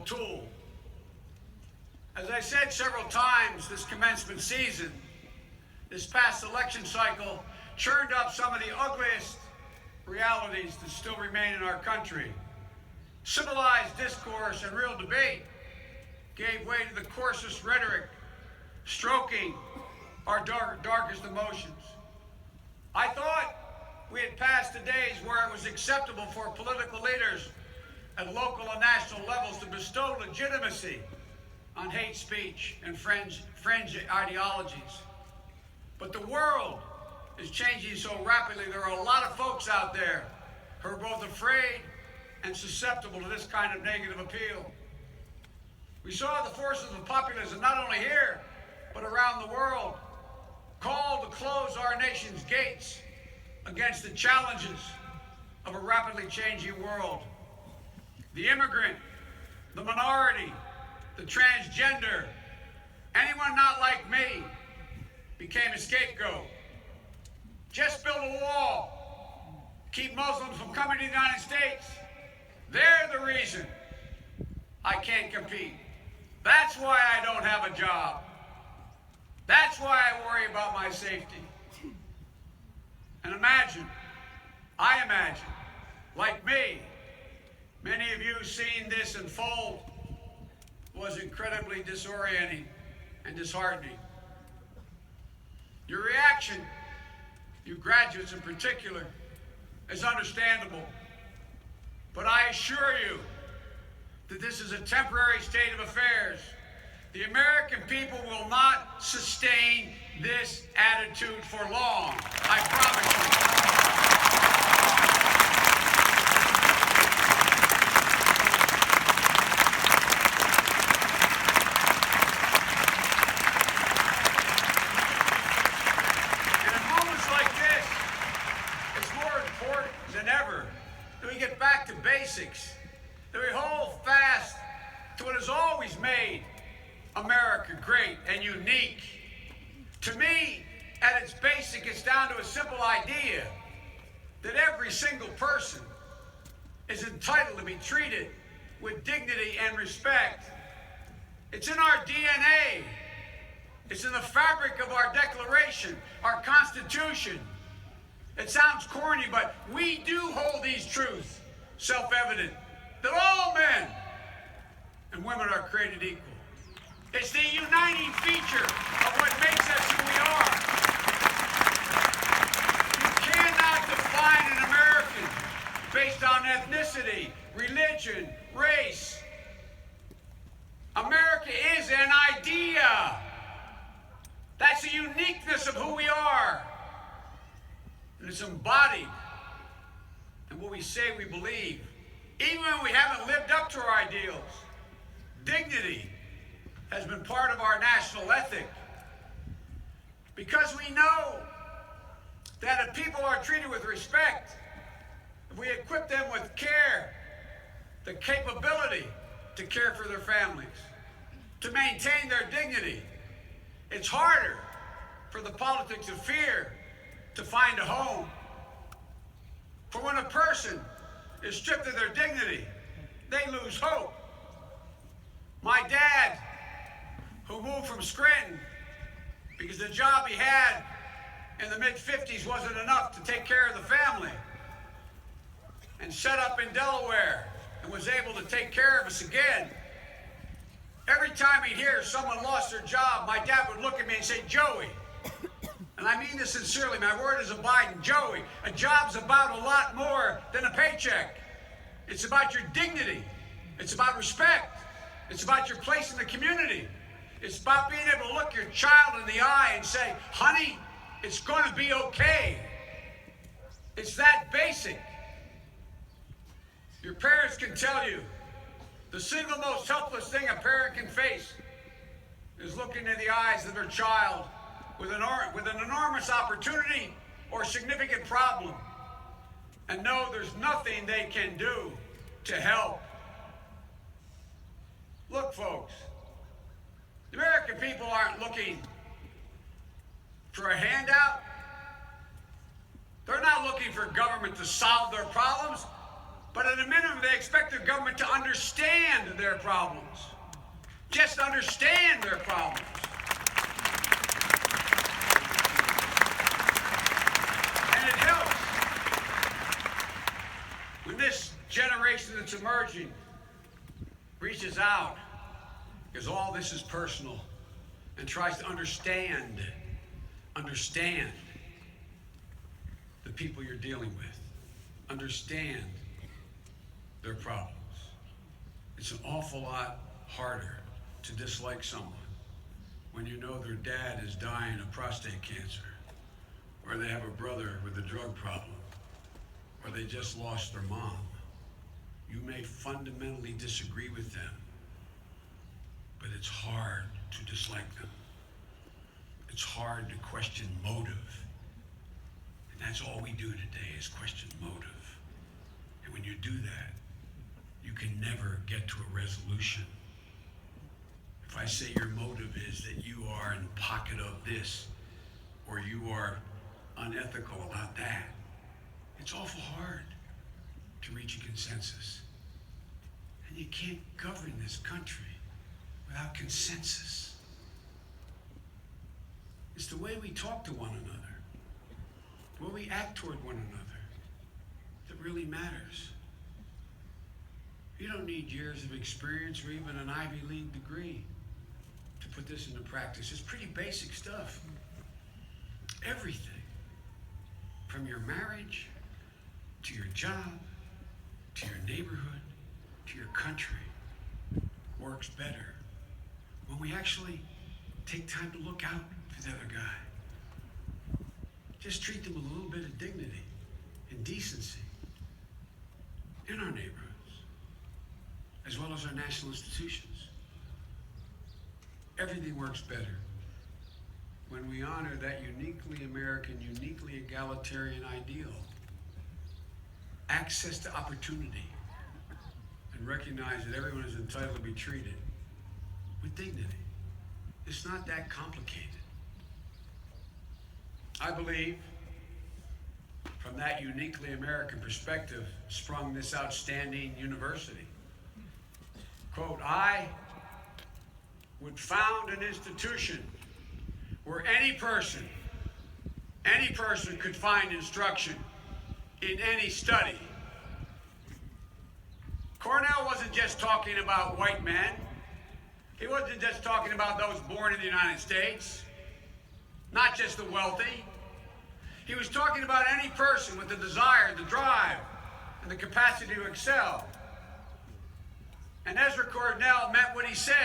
tool. As I said several times this commencement season, this past election cycle churned up some of the ugliest realities that still remain in our country. Civilized discourse and real debate gave way to the coarsest rhetoric, stroking our darkest emotions. I thought we had passed the days where it was acceptable for political leaders at local and national levels to bestow legitimacy on hate speech and fringe ideologies. But the world is changing so rapidly. There are a lot of folks out there who are both afraid and susceptible to this kind of negative appeal. We saw the forces of populism, not only here, but around the world, call to close our nation's gates against the challenges of a rapidly changing world. The immigrant, the minority, the transgender, anyone not like me became a scapegoat. Just build a wall, keep Muslims from coming to the United States. They're the reason I can't compete. That's why I don't have a job. That's why I worry about my safety. And I imagine, like me, many of you seeing this unfold was incredibly disorienting and disheartening. Your reaction, you graduates in particular, is understandable. But I assure you that this is a temporary state of affairs. The American people will not sustain this attitude for long. I promise you. And in moments like this, it's more important than ever that we get back to basics, that we hold fast to what has always made America great and unique. To me, at its basic, it's down to a simple idea that every single person is entitled to be treated with dignity and respect. It's in our DNA. It's in the fabric of our Declaration, our Constitution. It sounds corny, but we do hold these truths self-evident, that all men and women are created equal. It's the uniting feature of what makes us who we are. You cannot define an American based on ethnicity, religion, race. America is an idea. That's the uniqueness of who we are. And it's embodied in what we say we believe, even when we haven't lived up to our ideals. Dignity has been part of our national ethic, because we know that if people are treated with respect, if we equip them with care, the capability to care for their families, to maintain their dignity, it's harder for the politics of fear to find a home. For when a person is stripped of their dignity, they lose hope. My dad, who moved from Scranton because the job he had in the mid-50s wasn't enough to take care of the family, and set up in Delaware and was able to take care of us again. Every time he'd hear someone lost their job, my dad would look at me and say, "Joey," and I mean this sincerely, my word is abiding, "Joey, a job's about a lot more than a paycheck. It's about your dignity. It's about respect. It's about your place in the community. It's about being able to look your child in the eye and say, 'Honey, it's going to be okay.' It's that basic. Your parents can tell you the single most helpless thing a parent can face is looking in the eyes of their child with an enormous opportunity or significant problem and know there's nothing they can do to help. Look, folks, the American people aren't looking for a handout. They're not looking for government to solve their problems. But at a minimum, they expect their government to understand their problems. Just understand their problems. And it helps when this generation that's emerging reaches out, because all this is personal, and tries to understand the people you're dealing with, understand their problems. It's an awful lot harder to dislike someone when you know their dad is dying of prostate cancer, or they have a brother with a drug problem, or they just lost their mom. You may fundamentally disagree with them, but it's hard to dislike them. It's hard to question motive. And that's all we do today is question motive. And when you do that, you can never get to a resolution. If I say your motive is that you are in pocket of this, or you are unethical about that, it's awful hard to reach a consensus. And you can't govern this country without consensus. It's the way we talk to one another, the way we act toward one another, that really matters. You don't need years of experience or even an Ivy League degree to put this into practice. It's pretty basic stuff. Everything, from your marriage, to your job, to your neighborhood, to your country, works better when we actually take time to look out for the other guy. Just treat them with a little bit of dignity and decency in our neighborhoods, as well as our national institutions. Everything works better when we honor that uniquely American, uniquely egalitarian ideal. Access to opportunity, and recognize that everyone is entitled to be treated with dignity. It's not that complicated. I believe from that uniquely American perspective sprung this outstanding university. Quote, I would found an institution where any person could find instruction in any study. Cornell wasn't just talking about white men. He wasn't just talking about those born in the United States, not just the wealthy. He was talking about any person with the desire, the drive, and the capacity to excel. And Ezra Cornell meant what he said.